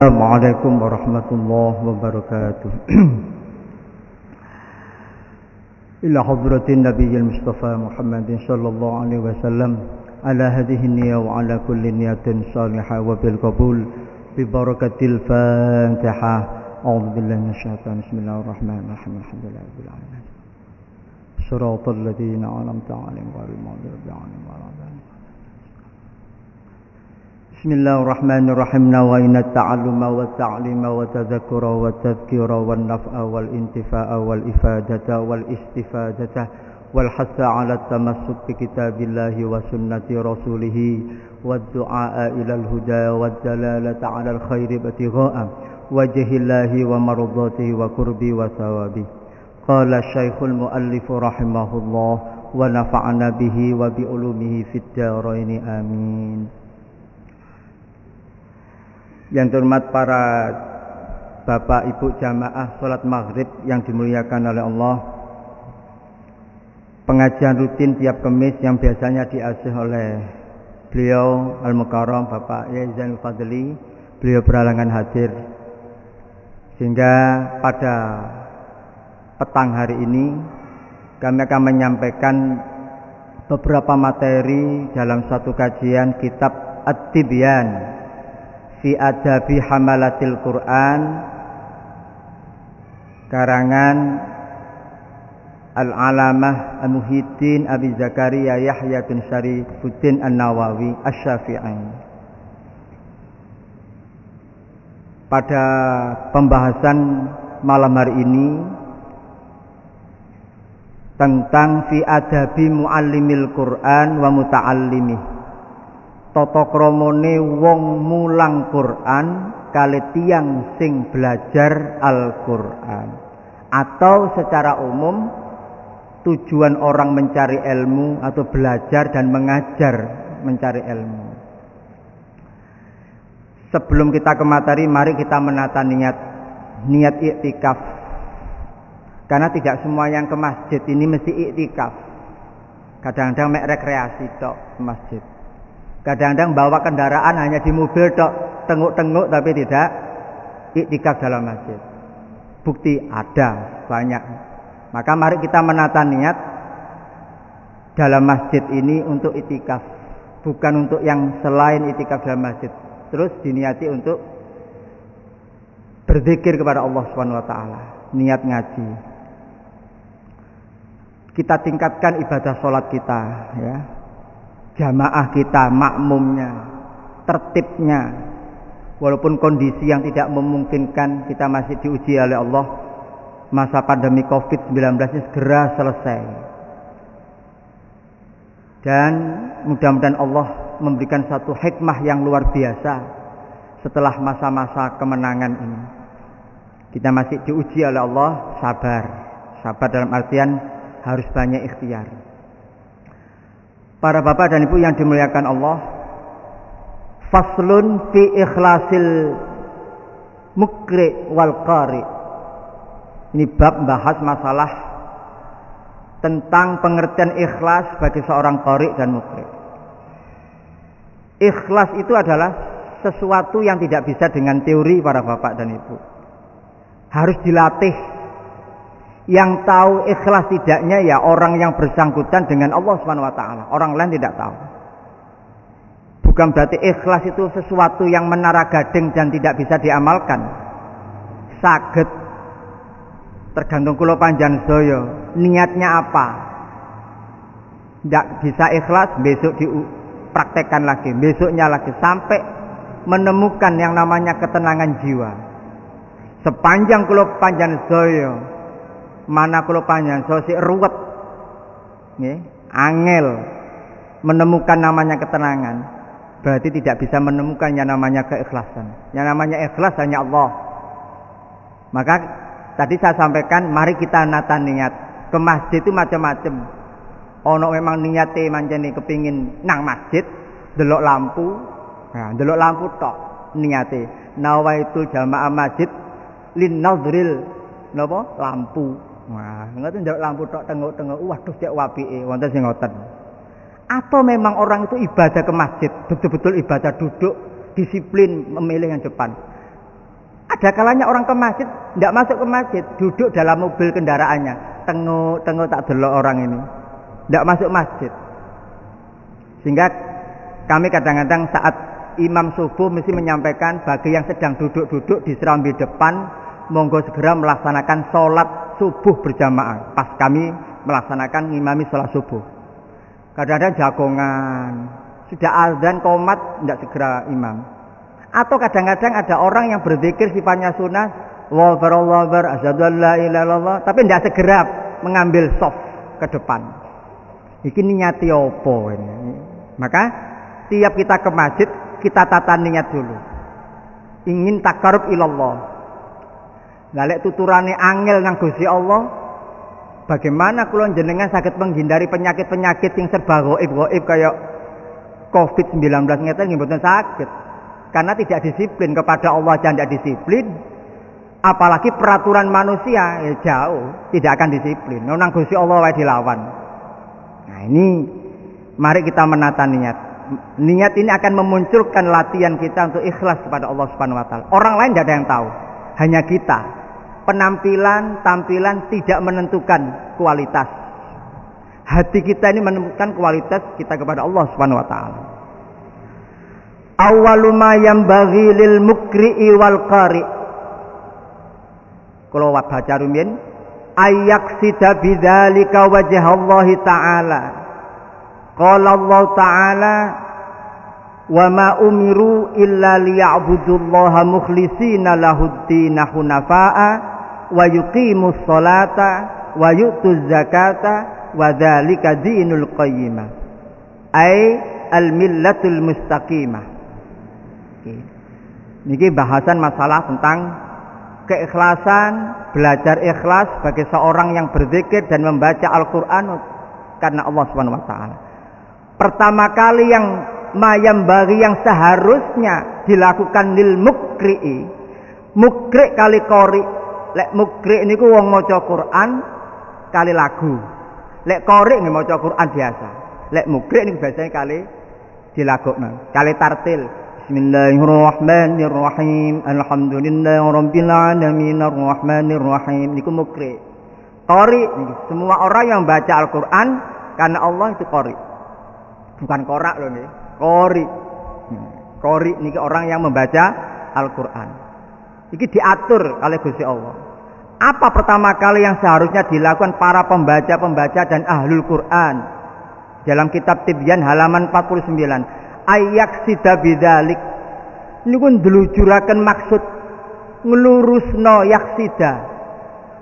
Assalamualaikum warahmatullahi wabarakatuh. Ila hadratin nabiyil mustafa Muhammadin sallallahu alaihi wasallam ala hadhihi niyya wa ala kulli niyatin salihah wa bil qabul bi barakatil Fatihah. A'udzu billahi minasyaitonir bismillahirrahmanirrahim. Alhamdulillahirabbil alamin. Shiratal ladzina an'amta 'alaihim ghairil maghdubi 'alaihim waladdallin. Bismillahirrahmanirrahim. Nawaina ta'alluma wa ta'lima wa tadhakkura wa tadhkira wan naf'a wal intifa'a wal ifadata wal istifadata wal hasa 'ala tamassuk bi kitabillahi wa sunnati rasulih wad du'a ila al huda wad dalalata 'ala al khairi batigha'a wajhillahi wa mardatihi wa qurbi wa thawabi. Qala Syekhul Muallif rahimahullah wa nafa'ana bihi wa bi ulumihi fid dharain amin. Yang terhormat para bapak ibu jamaah sholat maghrib yang dimuliakan oleh Allah. Pengajian rutin tiap Kamis yang biasanya diasuh oleh beliau Al-Mukarram Bapak Yai Zainul Fadli, beliau berhalangan hadir, sehingga pada petang hari ini kami akan menyampaikan beberapa materi dalam satu kajian kitab At-Tibyan fi adabi hamalatil Quran karangan Al-Alamah Muhyiddin Abi Zakaria Yahya bin Syarifuddin An-Nawawi Asy-Syafi'i. Pada pembahasan malam hari ini tentang fi adabi muallimil Quran wa muta'allimihi, tata kramane wong mulang Quran kali tiyang sing belajar Al-Quran, atau secara umum tujuan orang mencari ilmu atau belajar dan mengajar mencari ilmu. Sebelum kita ke materi, mari kita menata niat iktikaf, karena tidak semua yang ke masjid ini mesti iktikaf. Kadang-kadang mek rekreasi tok ke masjid. Kadang-kadang bawa kendaraan hanya di mobil tok, tenguk-tenguk tapi tidak iktikaf dalam masjid. Bukti ada banyak. Maka mari kita menata niat dalam masjid ini untuk iktikaf, bukan untuk yang selain iktikaf dalam masjid. Terus diniati untuk berzikir kepada Allah Subhanahu wa taala, niat ngaji. Kita tingkatkan ibadah salat kita, ya. Jamaah kita, makmumnya, tertibnya. Walaupun kondisi yang tidak memungkinkan, kita masih diuji oleh Allah. Masa pandemi COVID-19 ini segera selesai. Dan mudah-mudahan Allah memberikan satu hikmah yang luar biasa setelah masa-masa kemenangan ini. Kita masih diuji oleh Allah, sabar. Sabar dalam artian harus banyak ikhtiar. Para bapak dan ibu yang dimuliakan Allah, faslun fi ikhlasil mukri wal qari. Ini bab membahas masalah tentang pengertian ikhlas bagi seorang qari dan mukri. Ikhlas itu adalah sesuatu yang tidak bisa dengan teori para bapak dan ibu. Harus dilatih. Yang tahu ikhlas tidaknya ya orang yang bersangkutan dengan Allah Subhanahu wa taala. Orang lain tidak tahu. Bukan berarti ikhlas itu sesuatu yang menara gading dan tidak bisa diamalkan. Saged, tergantung kula panjenengan sedaya niatnya apa. Tidak bisa ikhlas, besok dipraktekkan lagi, besoknya lagi, sampai menemukan yang namanya ketenangan jiwa. Sepanjang kula panjenengan sedaya mana kalau panjang sosik ruwet, angel menemukan namanya ketenangan, berarti tidak bisa menemukan yang namanya keikhlasan. Yang namanya ikhlas hanya Allah. Maka tadi saya sampaikan, mari kita nata niat. Ke masjid itu macam-macam. Ono memang niate mancene kepingin nang masjid, delok lampu, nah delok lampu tok niate. Nawaitu jamaah masjid lin nadril napa lampu. Wah, ngoten ndelok lampu tok tengok-tengok, waduh cek wapike, wonten sing ngoten. Atau memang orang itu ibadah ke masjid, betul-betul ibadah duduk, disiplin memilih yang depan. Ada kalanya orang ke masjid, tidak masuk ke masjid, duduk dalam mobil kendaraannya. Tengok tak delok orang ini. Tidak masuk masjid. Sehingga kami kadang-kadang saat imam subuh mesti menyampaikan bagi yang sedang duduk-duduk di serambi depan, monggo segera melaksanakan sholat subuh berjamaah. Pas kami melaksanakan ngimami sholat subuh. Kadang-kadang jagongan, sudah azan komat, tidak segera imam. Atau kadang-kadang ada orang yang berzikir sifatnya sunnah, Allahu Akbar, Allahu Akbar, asyhadu an la ilaha illallah, tapi tidak segera mengambil shaf ke depan. Iki niati opo ini? Maka tiap kita ke masjid, kita tata niat dulu. Ingin takarub ilallah. Lalek tuturane angel nang Gusti Allah. Bagaimana kula jenengan saged menghindari penyakit-penyakit yang serba gaib kayak COVID-19 ngeten nggih mboten saged. Karena tidak disiplin kepada Allah dan tidak disiplin. Apalagi peraturan manusia ya jauh, tidak akan disiplin. Nang Gusti Allah wae dilawan. Nah, ini mari kita menata niat. Niat ini akan memunculkan latihan kita untuk ikhlas kepada Allah Subhanahu wa taala. Orang lain tidak ada yang tahu, hanya kita. Tampilan tidak menentukan kualitas. Hati kita ini menentukan kualitas kita kepada Allah Subhanahu wa taala. Awwalu ma yanbaghi lil mukri'i wal qari'. Kalau baca rumiyin, ayaksida bidzalika wajh Allah taala. Qala Allah taala, wa ma umiru illa liya'budullaha mukhlishina lahud-din hunafa'a wa yuqimus salata wa yu'tuz zakata wa dzalika dinul qayyimah. Ai al-millatul mustaqimah. Niki bahasan masalah tentang keikhlasan, belajar ikhlas bagi seorang yang berzikir dan membaca Al-Qur'an karena Allah Subhanahu wa taala. Pertama kali yang mayambari yang seharusnya dilakukan lil mukri'i. Mukri kali qori. Lek mukri niku wong maca Quran kali lagu. Lek qori nggih maca Quran biasa. Lek mukri niku biasanya kali dilagokno, kali tartil. Bismillahirrahmanirrahim. Alhamdulillahirabbil alamin arrahmanirrahim. Niku mukri. Qori niku semua orang yang baca Al-Qur'an karena Allah itu qori. Bukan korak loh nih. Qori niki orang yang membaca Al-Qur'an. Iki diatur oleh Gusti Allah. Apa pertama kali yang seharusnya dilakukan para pembaca-pembaca dan ahlul Qur'an? Dalam kitab Tibyan halaman 49. Ayaksida bidzalik. Niku ndelujuraken maksud nglurusno yaksida.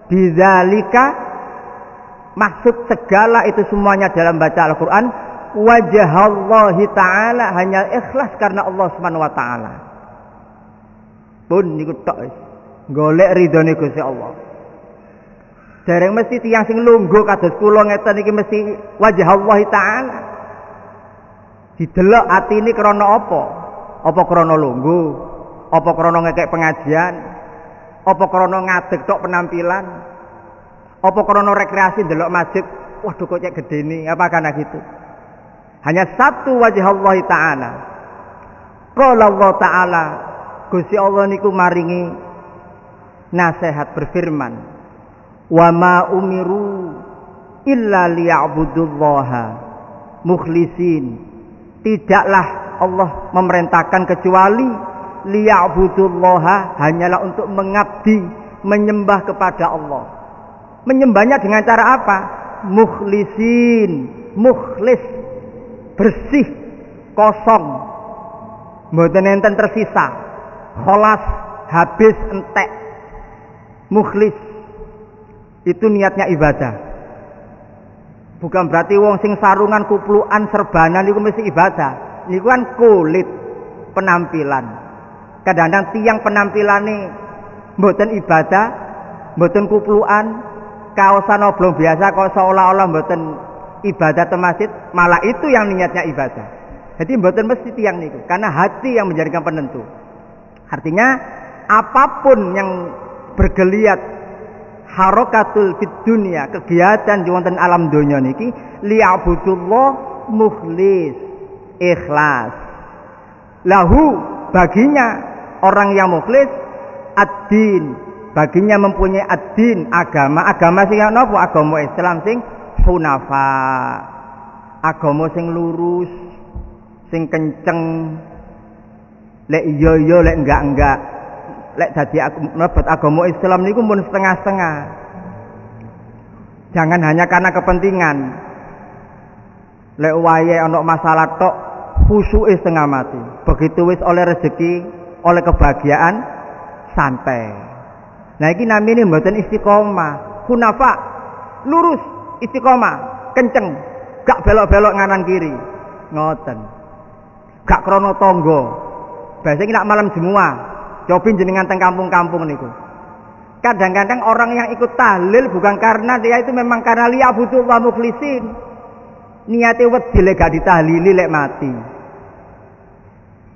Bidzalika maksud segala itu semuanya dalam baca Al-Qur'an wajah Allah taala, hanya ikhlas karena Allah Subhanahu wa taala. Pun niku tok golek ridhone Gusti Allah. Dereng mesti tiyang sing lungguh kados kula ngeten iki mesti wajah Allah taala. Didelok atine krana apa? Apa krana lungguh? Apa krana ngekek pengajian? Apa krana ngadeg tok penampilan? Apa krana rekreasi ndelok masjid? Waduh kok cek gedene, apa karena gitu? Hanya satu wajah Allah taala. Qala Allah taala, Gusti Allah niku maringi nasihat berfirman, "Wa ma umiru illa liya'budullaha mukhlisin." Tidaklah Allah memerintahkan kecuali liya'budullaha, hanyalah untuk mengabdi, menyembah kepada Allah. Menyembahnya dengan cara apa? Mukhlisin, mukhlis, bersih, kosong, mboten enten tersisa, kholas, habis, entek. Mukhlis itu niatnya ibadah. Bukan berarti wong sing sarungan kuplukan serbanan niku mesti ibadah. Niku kan kulit, penampilan. Kadang-kadang tiang penampilane mboten ibadah, mboten kuplukan, kaosan oblong biasa kok seolah-olah mboten ibadah te masjid, malah itu yang niatnya ibadah. Jadi mboten mesti tiang niku, karena hati yang menjadikan penentu. Artinya apapun yang bergeliat harokatul fid dunia, kegiatan di wonten alam donya niki liya'budullah mukhlis, ikhlas. Lahu baginya orang yang mukhlis ad-din, baginya mempunyai ad-din, agama sing napa? Agama Islam sing hunafa, agama sing lurus, sing kenceng. Lek iya lek enggak. Lek dadi mlebet agama Islam niku mun setengah-setengah. Jangan hanya karena kepentingan. Lek wae ana masalah tok khusuke setengah mati. Begitu wis oleh rezeki, oleh kebahagiaan santai. Nah iki namine mboten istiqomah, hunafa, lurus, istiqomah, kenceng, gak belok-belok nganan kiri. Ngoten. Gak krana tangga. Biasanya nak malam semua, cobin jenengan teng kampung-kampung niku. Kadang-kadang orang yang ikut tahlil bukan karena dia itu memang karena liya'budu wa mukhlisin. Niate wedi lek gak ditahlili lek mati.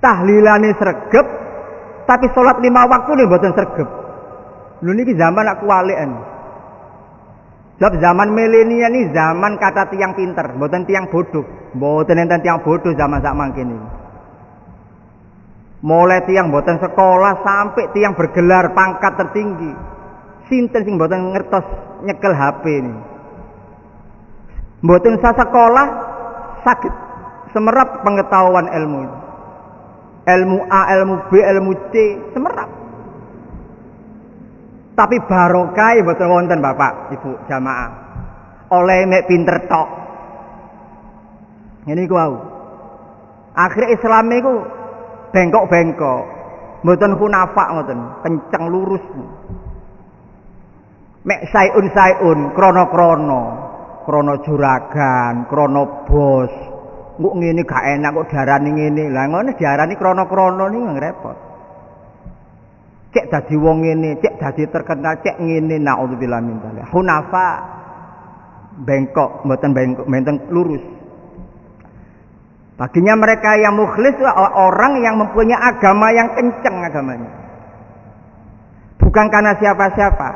Tahlilane sregep, tapi salat 5 waktu nih mboten sregep. Lho niki zaman aku waliken. Sebab zaman milenial ini zaman kata tiang pinter, mboten tiang bodoh. Mboten enten tiang bodoh zaman sak mangkene iki. Mulai tiang mboten sekolah sampai tiang bergelar pangkat tertinggi. Sinten sing mboten ngertos nyekel HP ini. Mboten sa sekolah sakit semerap pengetahuan ilmu itu. Ilmu A, ilmu B, ilmu C semerap. Tapi barokah mboten wonten Bapak, Ibu jamaah. Oleh mek pinter tok. Ngene iku wau. Akhire Islam iku bengkok-bengkok. Mboten hunafa ngoten, kenceng lurus. Mek sayun krana juragan, krana bos. Kok ngene gak enak kok diarani ngene. Lah ngono diarani krana-krana niku repot. Cek dadi wong ngene, cek dadi terkenal, cek ngene, naudzubillah min dzalik. Hunafa bengkok, mboten bengkok, mboten lurus. Baginya mereka yang mukhlis orang yang mempunyai agama yang kenceng agamanya. Bukan karena siapa-siapa.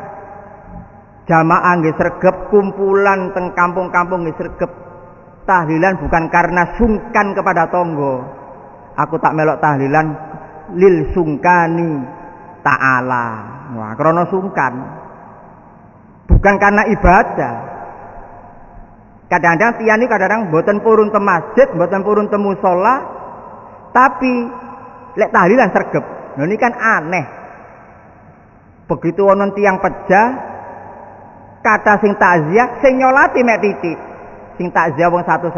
Jamaah nggih sregep, kumpulan teng kampung-kampung nggih sregep. Tahlilan bukan karena sungkan kepada tonggo. Aku tak melok tahlilan lil sungkani ta'ala. Wah, krana sungkan. Bukan karena ibadah. Kadang-kadang tiyang niku kadang-kadang mboten purun te masjid, mboten purun te musala, tapi lek tahlilan sregep. Lha niki kan aneh. Begitu wonten tiyang pejah, kata sing takziah, sing nyolati mek titik. Sing takziah wong 150,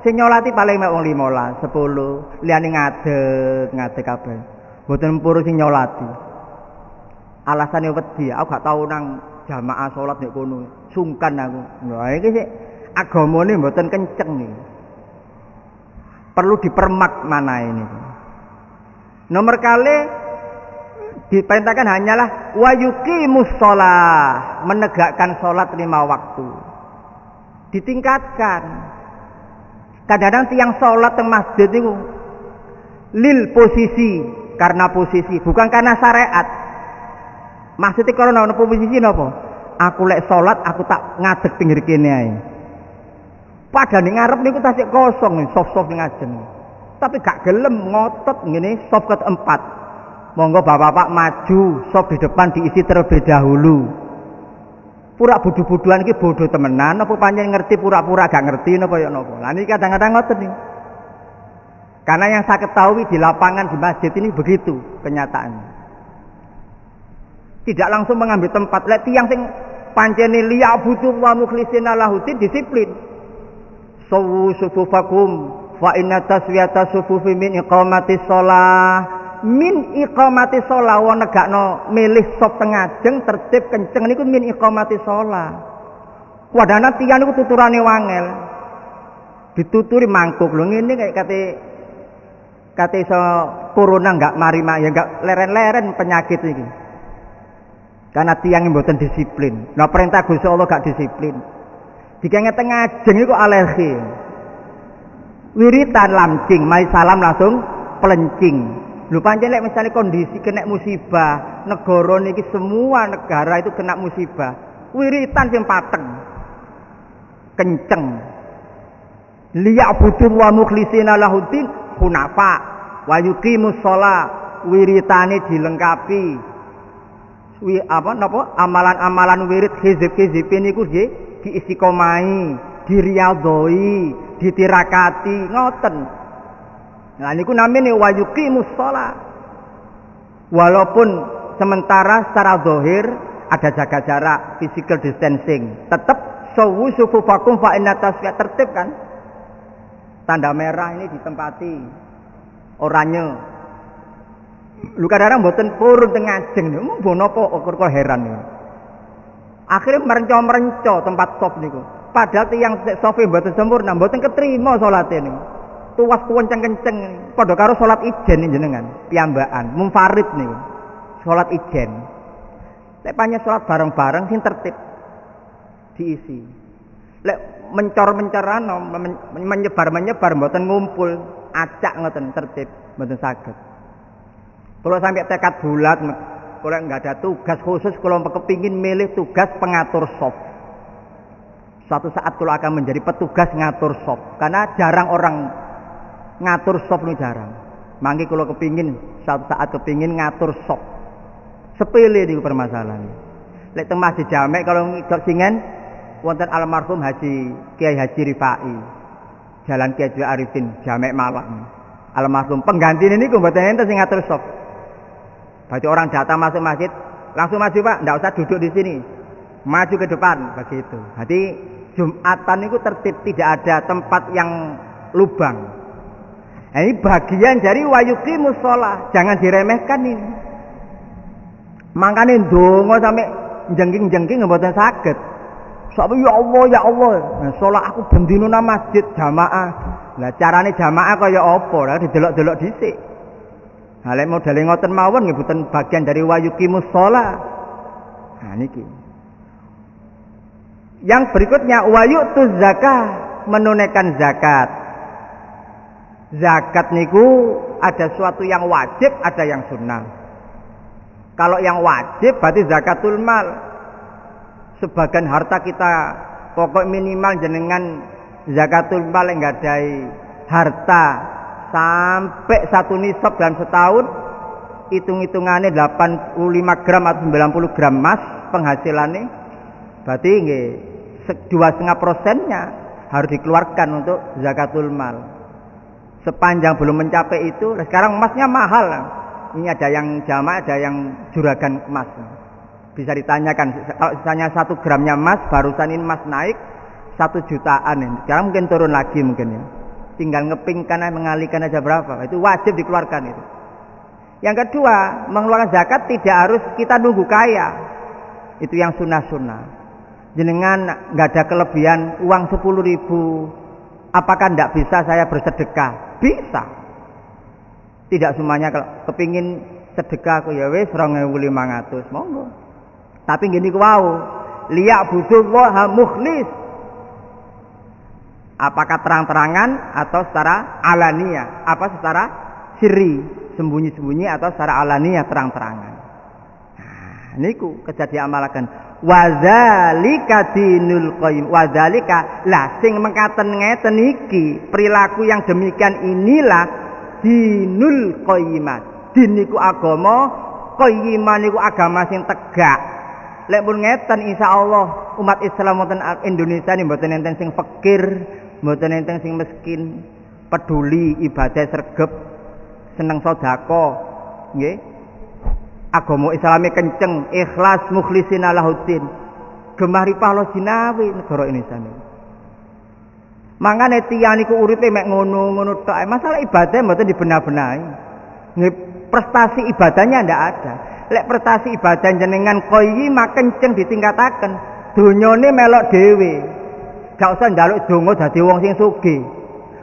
sing nyolati paling mek wong 15, 10, liyane ngadeg kabeh. Mboten purun sing nyolati. Alasane wedi, aku gak tau nang jamaah salat nek kono. Sungkan aku. Lha iki sik agamane mboten kenceng iki. Perlu dipermak mana ini. Nomor kali diperintahkan hanyalah wa yuqimus shalah, menegakkan salat 5 waktu. Ditingkatkan. Kadang-kadang tiang salat teng masjid niku lil posisi, karena posisi, bukan karena syariat. Maksudnya karena ono posisi napa? Aku lek salat aku tak ngadeg pinggir kene ae. Padahal ning ngarep niku tasik kosong, soft-soft ning ajeng. Tapi gak gelem ngotot ngene soft keempat. Monggo bapak-bapak maju, soft di depan diisi terlebih dahulu. Pura bodoh-bodohan iki bodoh temenan apa pancen ngerti pura-pura gak ngerti napa ya napa. Lah niki kadang-kadang ngoten nih. Karena yang saya ketahui di lapangan di masjid ini begitu kenyataannya. Tidak langsung mengambil tempat. Lek tiyang sing pancene liya'budu wa mukhlisina lahuddin disiplin. Sawu sufufakum fa inna taswiyata sufufi min iqamati shalah. Min iqamati shalah wa negakno milih sop tengajeng tertib kenceng niku min iqamati shalah. Wadana tiyang niku tuturane wangel. Dituturi mangkuk lho ngene kayak kate iso corona enggak mari ya enggak leren-leren penyakit iki. Karena tiang mboten disiplin. Nah perintah Gusti Allah gak disiplin. Dikenge tengajeng iku alergi. Wiritan lamcing, mai salam langsung pelencing. Lho pancen lek misale kondisi kena musibah, negara niki semua negara itu kena musibah. Wiritan sing pateng. Kenceng. Liya'budu wa mukhlisina lahuddin hunafa wa yuqimus shalah. Wiritane dilengkapi. amalan-amalan wirid hizib-hizib niku nggih diistiqomahi, diriyadhoi, ditirakati ngoten. Nah niku namine wa yuqimus shalah. Walaupun sementara secara zahir ada jaga jarak, physical distancing, tetap sawu sufufakum fa inna tasfiya tertib kan? Tanda merah ini ditempati, oranye. Lu kadang-kadang mboten purun teng ngajeng niku, mbok napa kok heran niku. Akhirnya merenco-merenco tempat sop niku. Padahal tiyang sofe mboten sempurna, mboten ketrima salate niku. Tuwas kenceng-kenceng, padha karo salat ijen jenengan, piyambakan, munfarid niku. Salat ijen. Lek panjang salat bareng-bareng sing tertib diisi. Lek mencor-mencoran, menyebar-menyebar mboten ngumpul, acak ngoten tertib, mboten saged. Kalau sampai tekad bulat, kalau nggak ada tugas khusus, kalau kepingin milih tugas pengatur shop. Suatu saat kalau akan menjadi petugas ngatur shop, karena jarang orang ngatur shop ini jarang. Mangke kalau kepingin, suatu saat kepingin ngatur shop, sepele di permasalahan. Lek teng masjid jamek kalau ngikut singen, wonten almarhum Kiai Haji Rifai, Jalan Kiai Arifin, jamek Malang. Almarhum pengganti ini mboten enten sing ngatur shop. Berarti orang datang masuk masjid, langsung maju Pak, tidak usah duduk di sini, maju ke depan, begitu. Jadi Jumatan itu tertib, tidak ada tempat yang lubang. Nah, ini bagian dari wayuqimus shalah, jangan diremehkan ini. Makanya ndonga sampai jengking-jengking mboten saged. Sampai ya Allah, nah, sholat aku bendino nang masjid jamaah. Lah carane jamaah kaya apa? Lah didelok-delok dhisik. Nah, lek modele ngoten mawon nggih boten bagian dari wayuqimus shalah. Nah niki. Yang berikutnya wayutuz zakah, menunaikan zakat. Zakat niku ada suatu yang wajib, ada yang sunnah. Kalau yang wajib berarti zakatul mal. Sebagian harta kita pokok minimal jenengan zakatul mal nggadai harta sampai 1 nisab dalam setahun, hitung-hitungannya 85 gram atau 90 gram emas penghasilannya, berarti nggih 2,5%-nya harus dikeluarkan untuk zakatul mal. Sepanjang belum mencapai itu, sekarang emasnya mahal. Ini ada yang jamaah, ada yang juragan emas. Bisa ditanyakan, kalau misalnya 1 gramnya emas, barusan ini emas naik 1 jutaan, sekarang mungkin turun lagi mungkin ya. Tinggal ngepingkan, mengalihkan aja berapa, itu wajib dikeluarkan itu. Yang kedua, mengeluarkan zakat tidak harus kita nunggu kaya. Itu yang sunnah-sunnah. Jenengan nggak ada kelebihan uang 10.000, apakah tidak bisa saya bersedekah? Bisa. Tidak semuanya kalau kepingin sedekah aku ya wis 2.500, monggo. Tapi gini wow, liya budullaha mukhlis. Apakah terang-terangan atau secara alania? Apa secara sirri, sembunyi-sembunyi atau secara alania terang-terangan? Nah, niku kejadian amalaken. Wadzalika dinul qayyim. Wadzalika lah sing mengkaten ngeten iki, perilaku yang demikian inilah dinul qayyimat. Din niku agama, qayyimah niku agama sing tegak. Lek pun ngeten insyaallah umat Islam wonten Indonesia ini mboten enten sing fakir, mboten enten sing miskin, peduli ibadah sregep, seneng sedekah, nggih. Agama Islami kenceng, ikhlas mukhlisina lahuddin. Gemah ripah lo jinawi negara Indonesia niku. Mangane tiyang niku uripe mek ngono-ngono tok. Masalah ibadah mboten dibenah-benahi. Nggih, prestasi ibadahnya ndak ada. Lek prestasi ibadah jenengan qayyimah kenceng ditingkataken, donyane melok dhewe. Gak usah njaluk donga dadi wong sing sugih.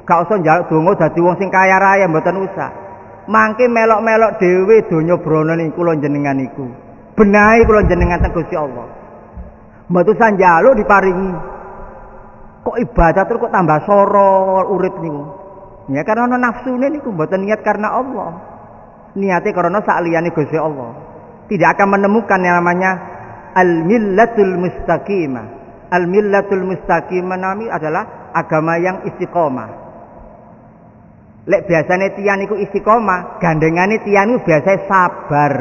Gak usah njaluk donga dadi wong sing kaya raya mboten usah. Mangke melok-melok dhewe donya brana niku kula jenengan niku. Benahi kula jenengan teng Gusti Allah. Mboten usah njaluk diparingi. Kok ibadah terus kok tambah soro urip niku. Ya karena ana nafsune niku mboten niat karena Allah. Niate karena sak liyane Gusti Allah. Tidak akan menemukan yang namanya al-millatul mustaqimah. Al-millatul mustaqimah nami adalah agama yang istiqomah. Lek biasanya tiang niku istiqomah, gandengane tiang niku biasanya sabar.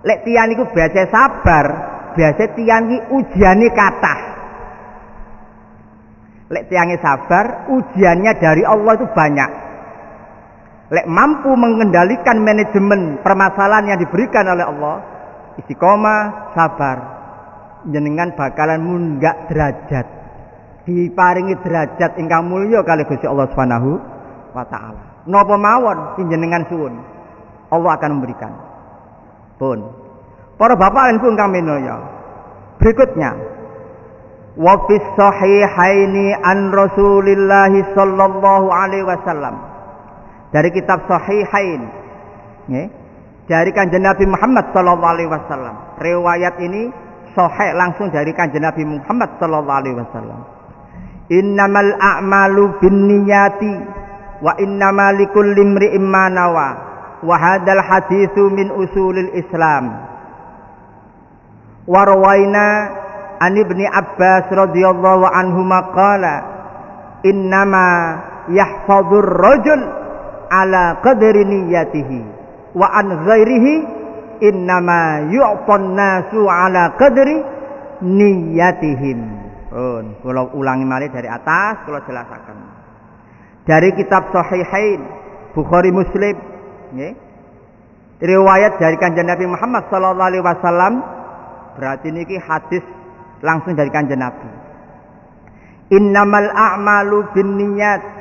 Lek tiyang niku biasa sabar, biasa tiyang iki ujiane kathah. Lek tiyange sabar, ujiannya dari Allah itu banyak. Lek mampu mengendalikan manajemen permasalahan yang diberikan oleh Allah, istiqomah, sabar, jenengan bakalan munggah derajat. Diparingi derajat ingkang mulya kali Gusti Allah Subhanahu wa taala. Napa mawon jenengan suwun, Allah akan memberikan. Pun. Para bapak dan ibu ingkang minulya. Berikutnya, wa fis sahihaini an Rasulillah sallallahu alaihi wasallam. Dari kitab Sahihain, nggih. Dari Kanjeng Nabi Muhammad sallallahu alaihi wasallam. Riwayat ini sahih langsung dari Kanjeng Nabi Muhammad sallallahu alaihi wasallam. Innamal a'malu binniyati wa innamal likulli imri'in ma nawa. Wa hadzal haditsu min usulil Islam. Wa rawaina an Ibni Abbas radhiyallahu anhuma qala innama yahfadhur rajul ala qadri niyyatihi wa an ghairihi innama yu'tan nasu ala qadri niyyatihim. Kula ulangi malih dari atas, kula jelasaken. Dari kitab Sahihain Bukhari Muslim, nggih. Riwayat dari Kanjeng Nabi Muhammad sallallahu alaihi wasallam, berarti niki hadis langsung dari Kanjeng Nabi. Innamal a'malu binniyat.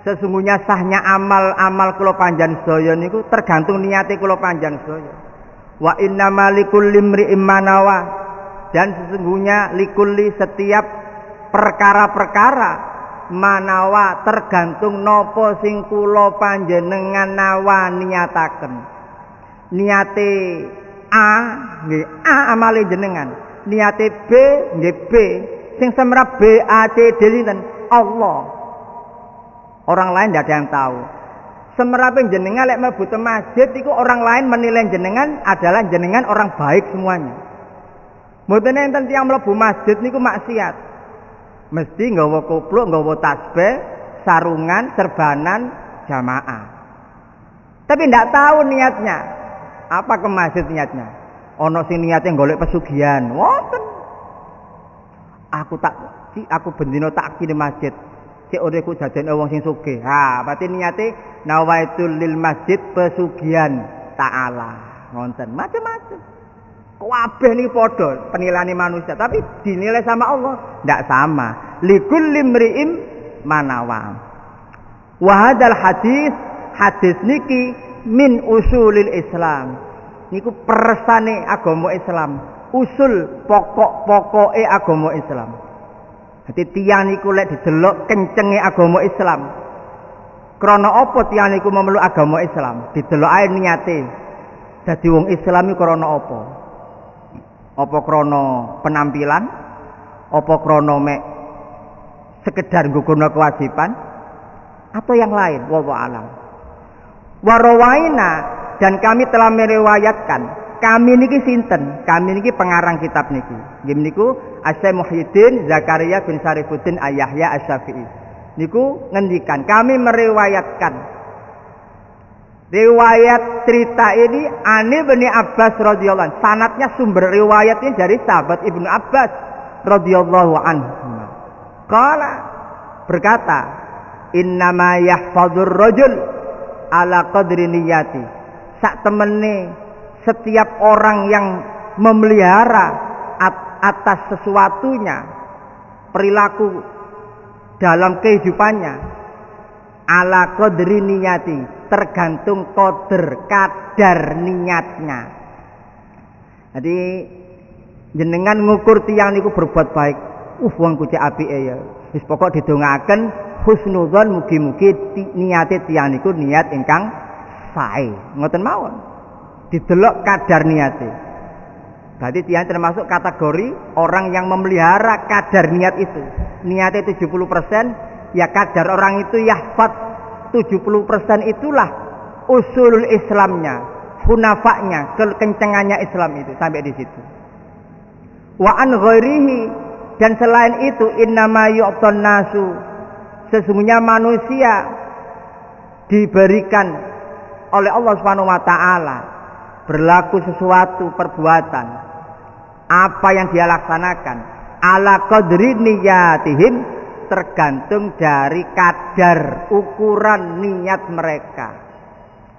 Sesungguhnya sahnya amal-amal kula panjenengan sedaya niku tergantung niate kula panjenengan sedaya. Wa innamal likulli imri'in ma nawa. Dan sesungguhnya likulli setiap perkara-perkara manawa tergantung nopo sing kula panjenengan nawa niataken. Niate A nggih A amale jenengan. Niate B nggih B. Sing semrap B A C D sinten? Allah. Orang lain tidak ada yang tahu. Semerape jenengan lek mlebu masjid iku orang lain menilai jenengan adalah jenengan orang baik semuanya. Mboten enten tiyang mlebu masjid niku maksiat. Mesti nggawa kupluk, nggawa tasbih, sarungan, serbanan jamaah. Tapi ndak tahu niatnya. Apa ke masjid niatnya? Ana sing niate golek pesugihan. Wonten. Aku bendina tak kene masjid. Cek ureku dadekne wong sing sugih. Ha, berarti niate nawaitul lil masjid pesugihan ta'ala. Wonten macam-macam. Kabeh niki padha penilaiane manusia, tapi dinilai sama Allah ndak sama. Likulli imri'in manawa. Wa hadzal hadis niki min usulil Islam. Niku persane agama Islam, usul pokok-pokoke agama Islam. Dadi tiyang niku lek didelok kencenge agama Islam. Krana apa tiyang niku memeluk agama Islam? Didelok ae niate. Dadi wong Islam iku krana apa? Apa krono penampilan, apa krono mek sekedar nggugurna kewajiban, atau yang lain, wallahu alam. Warawaina, dan kami telah meriwayatkan, kami niki sinten? Kami niki pengarang kitab niki. Nggih niku Asy-Syaikh Muhyiddin Zakaria bin Syarifuddin Yahya Asy-Syafi'i. Niku ngendikan, kami meriwayatkan riwayat cerita ini Ani bin Abbas radhiyallahu anhu. Sanadnya sumber riwayatnya dari sahabat Ibnu Abbas radhiyallahu anhu. Qala berkata, "Innama yahfadhur rajul ala qadri niyyati." Sak temene setiap orang yang memelihara atas sesuatunya, perilaku dalam kehidupannya ala qadri niyyati, tergantung kadar niatnya. Jadi jenengan ngukur tiyang niku berbuat baik. Wong kucek apike ya. Wis pokok didongaaken husnudzon mugi-mugi niate tiyang niku niat ingkang sae. Ngoten mawon. Didelok kadar niate. Berarti tiyang termasuk kategori orang yang memelihara kadar niat itu. Niate 70%, ya kadar orang itu yahfad 70% itulah usulul Islamnya, hunafanya, kekencengannya Islam itu sampai di situ. Wa an ghairihi, dan selain itu innama yu'tan nasu, sesungguhnya manusia diberikan oleh Allah Subhanahu wa taala berlaku sesuatu perbuatan, apa yang dia laksanakan, ala qadri niyatihim, tergantung dari kadar ukuran niat mereka.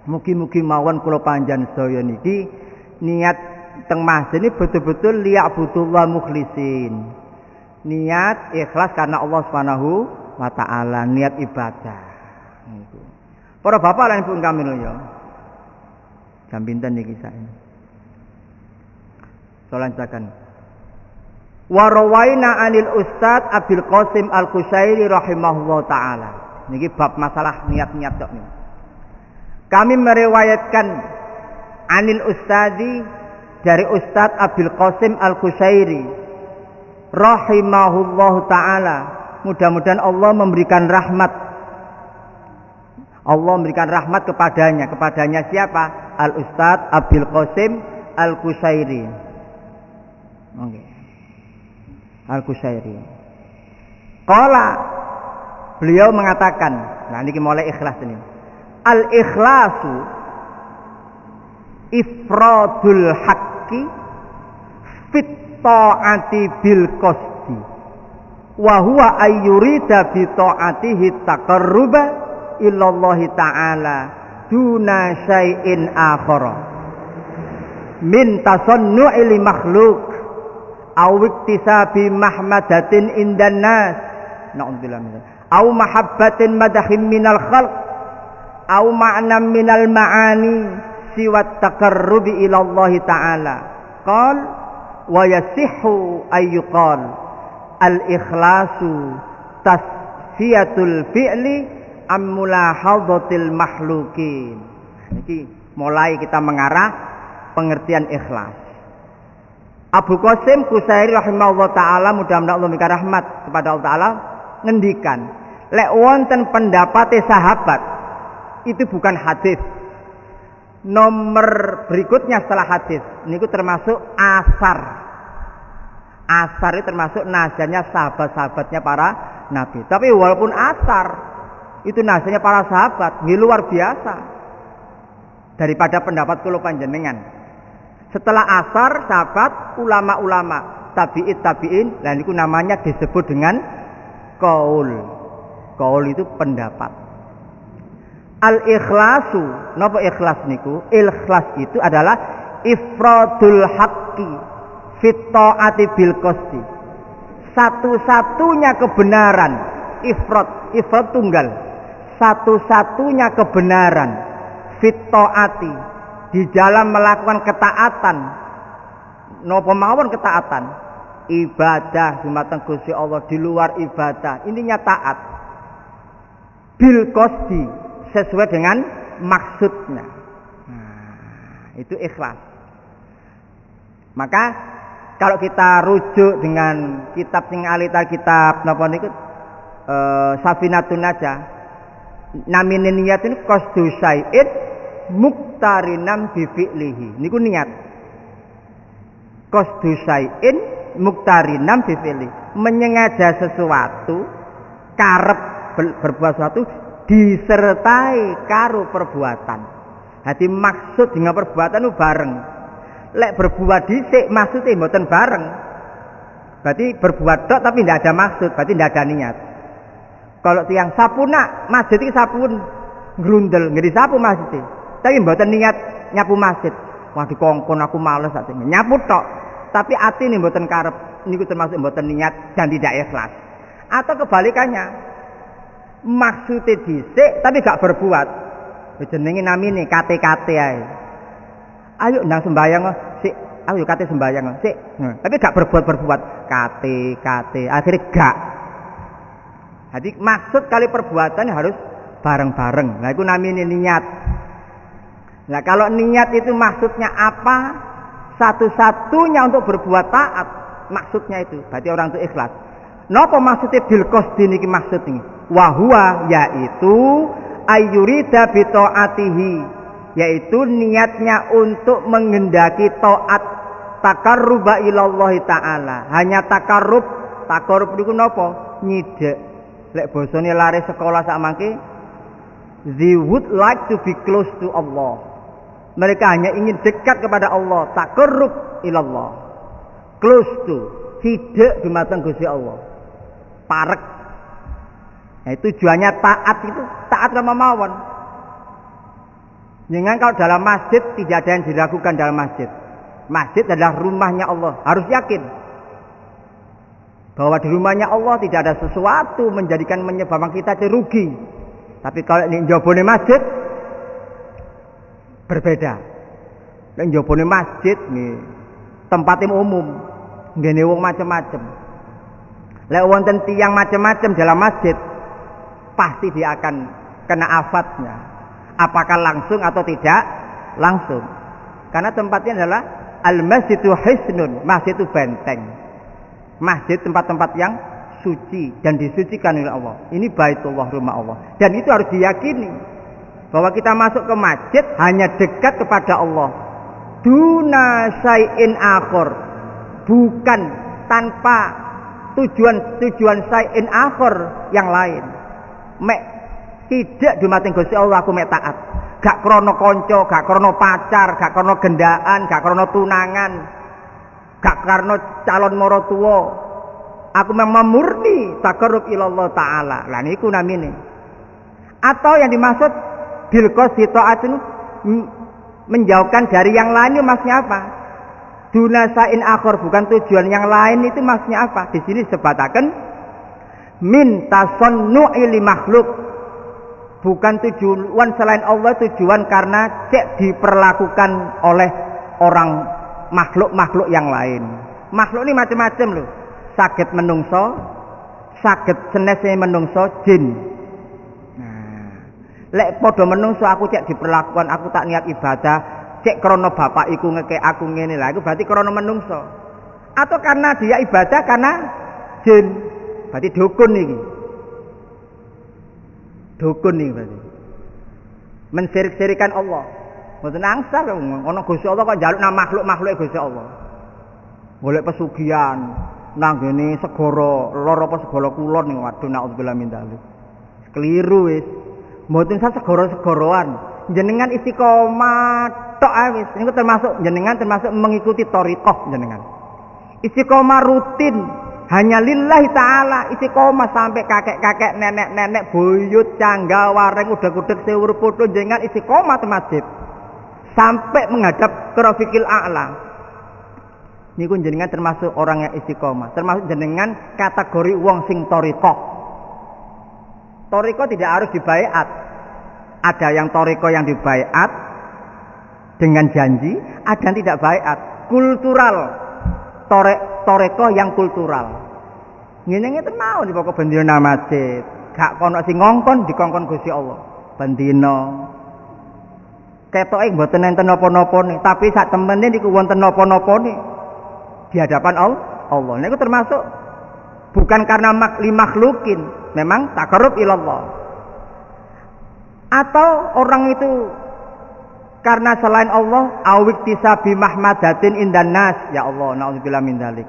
Mugi-mugi mawon kula panjenengan sedaya niki niat teng masjid ini betul-betul liya'budullah mukhlisin. Niat ikhlas karena Allah Subhanahu wa taala, niat ibadah. Niku. Para bapak lan ibu kami lho ya. Jam pinten niki saiki? Solancakan. Wa rawaina anil Ustaz Abdul Qasim Al-Qushairi rahimahullah taala. Niki bab masalah niat-niat tok niku. Kami meriwayatkan anil Ustadi dari Ustaz Abdul Qasim Al-Qushairi rahimahullah taala. Mudah-mudahan Allah memberikan rahmat. Allah memberikan rahmat kepadanya. Kepadanya siapa? Al-Ustaz Abdul Qasim Al-Qushairi. Oke. Al-Qushairi. Qala, beliau mengatakan, nah ini mulai ikhlas ini. Al-ikhlasu ifradul haqqi fit ta'ati bil qasdi wa huwa ayyurida bi ta'atihi taqarruba ilallahi ta'ala duna syai'in akhara min tasannu'i li makhluk aw iktisabi mahmadatin indan nas na'udzubillah min aw mahabbatin madahim minal khalq aw ma'nam minal ma'ani siwat taqarrubi ilallahi ta'ala. Qal wa yasihhu ayyuqal al-ikhlasu tasfiyatul fi'li am mulahadhatil makhlukin. Niki mulai kita mengarah pengertian ikhlas. Abu Qasim Qushairi rahimahullah taala, mudah-mudahan Allah memberikan rahmat kepada Allah taala, ngendikan lek wonten pendapate sahabat itu bukan hadis. Nomor berikutnya setelah hadis niku termasuk asar. Asar itu termasuk nasihatnya sahabat-sahabatnya para nabi. Tapi walaupun asar itu nasihatnya para sahabat, ini luar biasa daripada pendapat kula panjenengan. Setelah asar sahabat, ulama-ulama, tabi'in, dan itu namanya disebut dengan qaul. Qaul itu pendapat. Al-ikhlasu, napa ikhlas niku? Ikhlas itu adalah ifradul haqqi fit ta'ati bil qasdi. Satu-satunya kebenaran, ifrad tunggal. Satu-satunya kebenaran fit ta'ati di dalam melakukan ketaatan. Napa mawon ketaatan? Ibadah dumateng Gusti Allah, di luar ibadah. Intinya taat. Bil qasdi, sesuai dengan maksudnya. Nah, itu ikhlas. Maka kalau kita rujuk dengan kitab sing alita kitab napa niku Safinatun Najah, namine niat ini qasdu syai'in muqtarinam bi fi'lihi. Niku niat. Qasdu syai'in muqtarinam bi fi'lihi. Menyengaja sesuatu, karep berbuat sesuatu disertai karo perbuatan. Jadi maksud dengan perbuatan itu bareng. Lek berbuat dhisik maksudnya mboten bareng. Berarti berbuat tok tapi tidak ada maksud, berarti tidak ada niat. Kalau tiang sapu nak masjid iki sapun grundel, nggih disapu masjid. Tapi mboten niat nyapu masjid. Wah dikongkon aku males sak nyapu tok. Tapi atine mboten karep, niku termasuk mboten niat dan tidak ikhlas. Atau kebalikannya. Maksudnya dhisik tapi gak berbuat. Jenenge namine kate-kate ae. Ayo nang sembayang sik, ayo kate sembayang sik. Tapi gak berbuat. Kate, akhirnya gak. Jadi maksud kali perbuatan harus bareng-bareng. Nah itu namine niat. Nah kalau niat itu maksudnya apa? Satu-satunya untuk berbuat taat. Maksudnya itu, berarti orang itu ikhlas. Napa maksudnya bil qasdi niki maksud ini? Wahwa yaitu ayyurida bi ta'atihi, yaitu niatnya untuk menghendaki taat, takarruba ilallahi ta'ala. Hanya takarrub niku napa? Nyidek. Lek basane lare sekolah sak mangke, they would like to be close to Allah. Mereka hanya ingin dekat kepada Allah, taqarrub ilallah. Close to, hidup dumateng Gusti Allah. Parek. Nah, tujuannya taat sama mawon. Jangan kalau dalam masjid tidak ada yang dilakukan dalam masjid. Masjid adalah rumahnya Allah. Harus yakin bahwa di rumahnya Allah tidak ada sesuatu menyebabkan kita rugi. Tapi kalau ini njobone masjid berbeda. Nek njobone masjid nih tempatnya umum, ngene wong macam-macam. Lek wonten tiyang macam-macam dalam masjid, pasti dia akan kena afatnya. Apakah langsung atau tidak langsung? Karena tempatnya adalah al-masjidu hisnun, masjid itu benteng. Masjid tempat-tempat yang suci dan disucikan oleh Allah. Ini baitullah, rumah Allah. Dan itu harus diyakini bahwa kita masuk ke masjid hanya dekat kepada Allah. Duna syai'in akhir, bukan tanpa tujuan syai'in akhir yang lain. Mek tidak dumateng Gusti Allah aku mek taat. Gak krono konco, gak krono pacar, gak krono gendaan, gak krono tunangan, gak krono calon morotuwa. Aku memang murni taqarrub ilallah taala. Lah niku namine. Atau yang dimaksud bil qasdi ta'atin, menjauhkan dari yang lain itu maksudnya apa? Dunasain akhir, bukan tujuan yang lain itu maksudnya apa? Di sini sebataken min tasannu'i li makhluk. Bukan tujuan selain Allah, tujuan karena diperlakukan oleh orang makhluk-makhluk yang lain. Makhluk ini macam-macam loh. Saged menungso, saged senese menungso jin. Nah, lek padha menungso aku diperlakukan, aku tak niat ibadah, krana bapak iku ngeke aku ngene lah, iku berarti krana menungso. Atau karena dia ibadah karena jin. Berarti dukun iki. Dukun nih berarti mensirik-sirikan Allah. Mboten angsal ana Gusti Allah kok njaluk nang makhluk-makhluk Gusti Allah. Golek pesugihan nang ngene segara lor apa segara kulon ning waduh naudzubillah min dzalik. Keliru wis. Mboten segara-segaroan. Jenengan istiqomah tok ae wis. Niku termasuk mengikuti thariqah jenengan. Istiqomah rutin hanya lillahi ta'ala, istiqomah sampai kakek-kakek, nenek-nenek, buyut, cangga, wareng, udah-udah sewur putu jenengan istiqomah di masjid sampai menghadap ke Rafiqil A'la. Niku jenengan termasuk orang yang istiqomah, termasuk jenengan kategori wong sing thariqah. Thariqah tidak harus dibaiat. Ada yang thariqah yang dibaiat dengan janji, ada yang tidak baiat. Kultural. Toreko yang kultural. Ngene-ngene mau dipokok bendina masjid. Gak kono sing ngongkon dikongkon Gusti Allah. Bendina. Ketoke mboten enten napa-napane, tapi sak temene niku wonten napa-napane di hadapan Allah. Niku termasuk bukan karena makhlukin, memang taqarrub ilallah. Atau orang itu karena selain Allah awik tisabi mahmadatin indan nas, ya Allah naudzubillah min dzalik.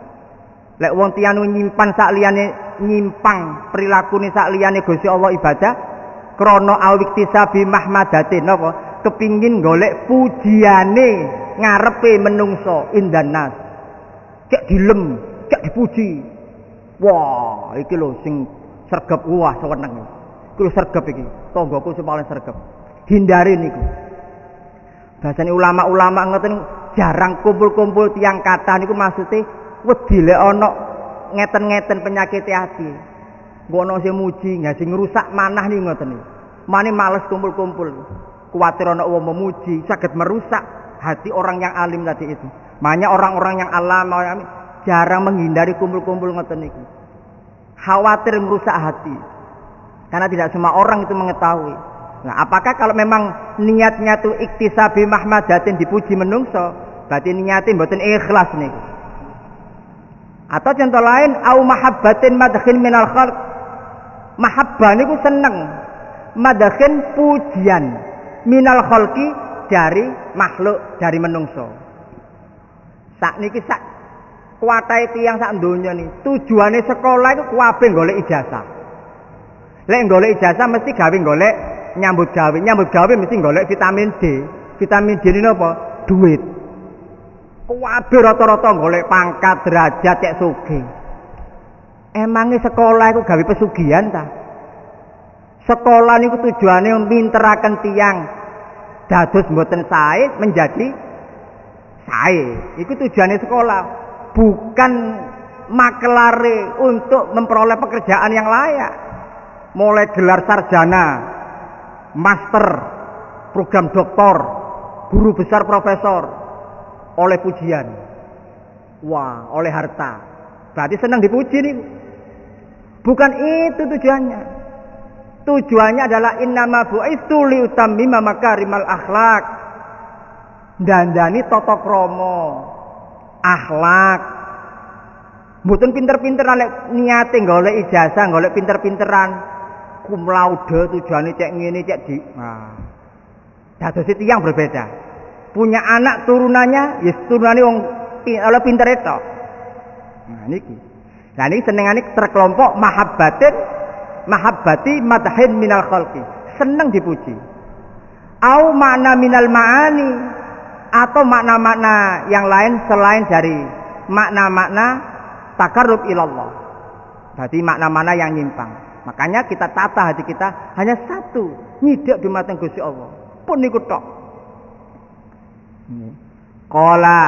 Lek wong tiyang nyimpan sak liyane nyimpang prilakune sak liyane Gusti Allah ibadah krana awik tisabi mahmadatin napa kepingin golek pujiane ngarepe menungso indan nas. Cek dilem, cek dipuji. Wah, iki lho sing sregep, wah seneng. Iku sregep iki, tanggaku sing paling sregep. Hindari niku. Bahasane ulama-ulama ngoten jarang kumpul-kumpul tiang kata niku maksude wedi lek ana ngeten-ngeten penyakit hati. Engko ana sing muji, nggak sing ngrusak manah niku ngoten niku. Mane males kumpul-kumpul. Kuwatir ana wong memuji saged merusak hati orang yang alim tadi itu. Makanya orang-orang yang alam jarang menghindari kumpul-kumpul ngoten niku. Khawatir merusak hati. Karena tidak semua orang itu mengetahui. Nah, apakah kalau memang niatnya tuh iktisabi mahmadatin dipuji menungso, berarti niatin mboten ikhlas niku. Atau contoh lain, au mahabbatin madkhin minal khalq. Mahabbah niku seneng. Madkhin pujian minal khalqi dari makhluk, dari menungso. Sak niki sak kuwatahe tiyang sak donya nih. Tujuane sekolah iku kabeh golek ijazah. Lek golek ijazah mesti gawe golek nyambut gawe mesti golek vitamin D. Vitamin D ini apa? Duit. Kabeh rata-rata golek pangkat, derajat cek sugih. Emangnya sekolah itu gawe pesugihan ta? Sekolah niku tujuane minteraken tiyang dados mboten sae menjadi sae. Iku tujuane sekolah, bukan makelare untuk memperoleh pekerjaan yang layak. Mulai gelar sarjana, master, program doktor, guru besar profesor, oleh pujian. Wah, oleh harta. Berarti senang dipuji nih. Bukan itu tujuannya. Tujuannya adalah innama bu'istu liutammima makarimal akhlak. Dandani tata krama, akhlak. Mboten pinter-pinter nek niate golek ijazah, golek pinter-pinteran. Cum laude tujuane cek ngene cek di. Nah. Dados tiyang berbeda. Punya anak turunannya, ya turunane wong pinter itu. Nah niki. Lah niki senengane terkelompok mahabbati madhin minal khalqi. Seneng dipuji. Au makna minal ma'ani atau makna-makna yang lain selain dari makna-makna takarrub ilallah. Berarti makna-makna yang nyimpang. Makanya kita tata hati kita hanya satu, nyidak di mateng Gusti Allah. Pun niku tok. Qala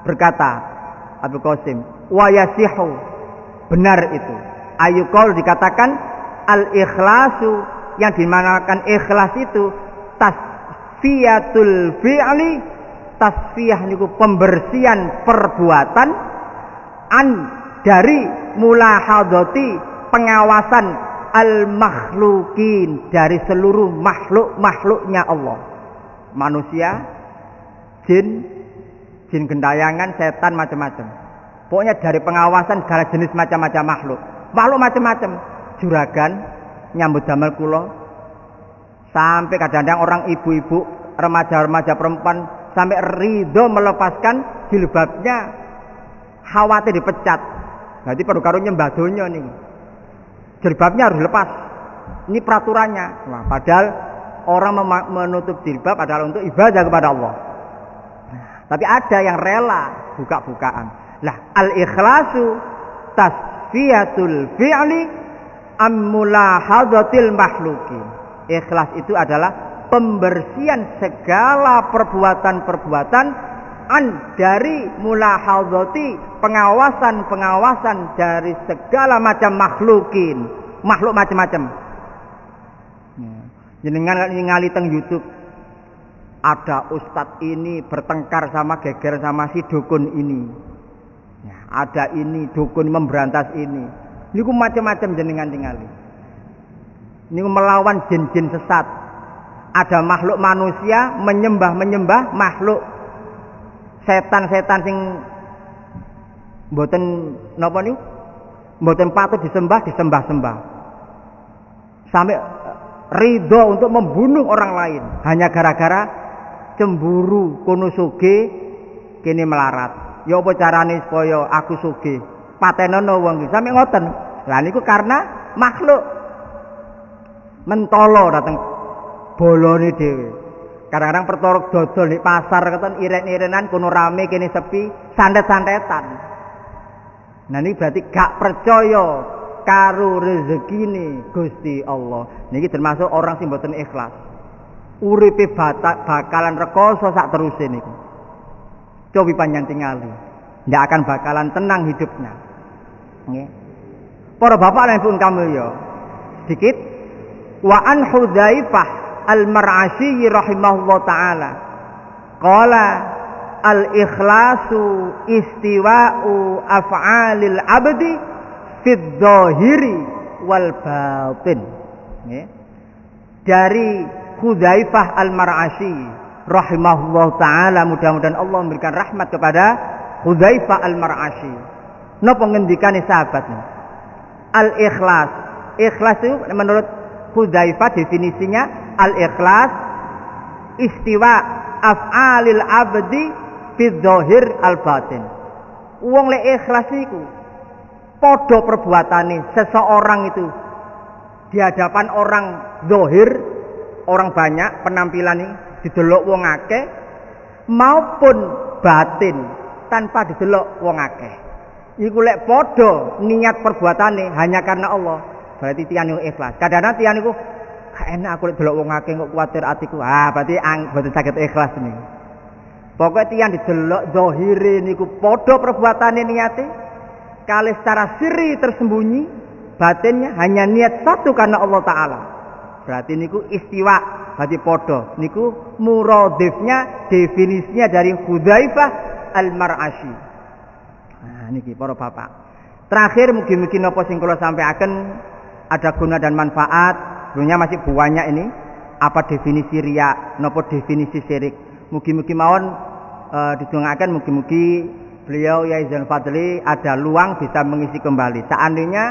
berkata Abu Qasim, wa yasihu, benar itu. Ayuqal dikatakan al-ikhlasu, yang dimanakan ikhlas itu tasfiyatul fi'li, tasfiyah niku pembersihan perbuatan dari mulahadati, pengawasan al-makhlukin, dari seluruh makhluk-makhluknya Allah. Manusia, jin gentayangan, setan, macam-macam. Pokoknya dari pengawasan segala jenis macam-macam makhluk. Makhluk macam-macam. Juragan nyambut damel kula. Sampai kadang-kadang orang ibu-ibu, remaja-remaja perempuan sampai ridho melepaskan jilbabnya, khawatir dipecat. Berarti perlu karo nyembah donya nih. Jilbabnya harus lepas. Ini peraturannya. Nah, padahal orang menutup jilbab adalah untuk ibadah kepada Allah. Tapi ada yang rela buka-bukaan. Lah, al-ikhlasu tasfiyatul fi'li ammulahadzatil makhluki. Ikhlas itu adalah pembersihan segala perbuatan-perbuatan dari mulahadzati, pengawasan dari segala macam makhlukin, makhluk macam-macam. Jenengan ningali teng YouTube, ada ustadz ini bertengkar sama geger sama si dukun ini. Ada ini dukun memberantas ini. Niku macam-macam jenengan tingali. Niku melawan jin-jin sesat. Ada makhluk manusia menyembah makhluk setan-setan sing mboten napa niku? Mboten patut disembah-sembah. Sampai ridho untuk membunuh orang lain hanya gara-gara cemburu kono sugih kene melarat. Ya apa carane supaya aku sugih? Patenono wong iki sampe ngoten. Lah niku karena makhluk mentolo dateng bolone dhewe. Kadang-kadang pertorok dodol di pasar keten iren-irenan kono rame kene sepi, santet-santetan. Nah ini berarti gak percaya karo rezekine Gusti Allah. Niki termasuk orang sing mboten ikhlas. Uripe bakalan rekoso sak teruse niku. Cobi panjang tingali. Ndak akan bakalan tenang hidupnya. Nggih. Para bapak lan ibu kami yo. Dikit wa an Hudzaifah al-Mar'asyi rahimahullah ta'ala qala al-ikhlasu istiwa'u af'alil abdi fid dhahiri wal batin. Dari Hudzaifah al-Mar'asyi rahimahullah ta'ala, mudah-mudahan Allah memberikan rahmat kepada Hudzaifah al-Mar'asyi. Napa ngendikane sahabatnya? Al-ikhlas. Ikhlas itu menurut Hudzaifah definisinya al-ikhlas istiwa af'alil abdi fid dhahir al batin. Wong lek ikhlas iku padha perbuatane seseorang itu di hadapan orang zahir, orang banyak penampilan ini, didelok wong akeh maupun batin tanpa didelok wong akeh. Iku lek padha niat perbuatane hanya karena Allah, berarti tiyang niku ikhlas. Kadang-kadang tiyang niku gak enak aku lek delok wong akeh kok kuwatir atiku. Berarti boten saged ikhlas niku. Pokoke tiyang didelok zahire niku padha perbuatane niate, kalih secara sirri tersembunyi, batinnya hanya niat satu karena Allah Ta'ala. Berarti niku istiwa, berarti podo. Niku muradifnya, definisinya dari Hudzaifah Al-Mar'asyi. Nah niki para bapak. Terakhir mungkin apa sing kula sampaikan ada guna dan manfaat. Sebenarnya masih banyak ini. Apa definisi riya, napa definisi syirik. Mugi-mugi mawon didongaaken mugi-mugi beliau Yai Zainul Fadli ada luang bisa mengisi kembali. Seandainya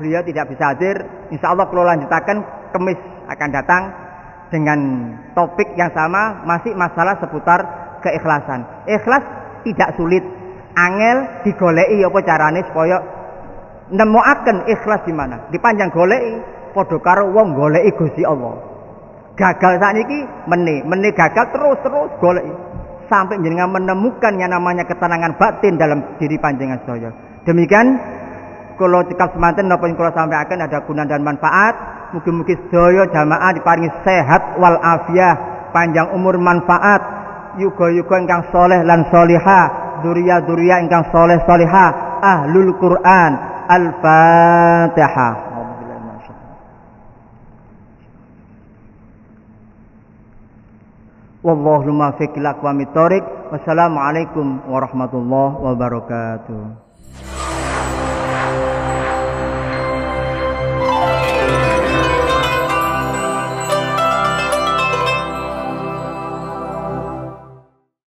beliau tidak bisa hadir, insya Allah kalau lanjutakan Kemis akan datang dengan topik yang sama, masih masalah seputar keikhlasan. Ikhlas tidak sulit, angel digoleki apa carane supaya nemokaken ikhlas di mana. Dipanjang goleki padha karo wong goleki Gusti Allah. Gagal sakniki meneh gagal terus goleki sampai jenengan menemukan yang namanya ketenangan batin dalam diri panjenengan sedaya. Demikian kalau cekap semanten napa kula sampaikan ada guna dan manfaat. Mugi-mugi sedaya jamaah diparingi sehat wal afiah, panjang umur manfaat, yuga-yuga ingkang soleh lan solihah, dzurriyyah ingkang soleh solihah, ahlul Quran. Al-Fatihah. Wallahu muwaffiq ila aqwamit thoriq. Wassalamualaikum warahmatullahi wabarakatuh.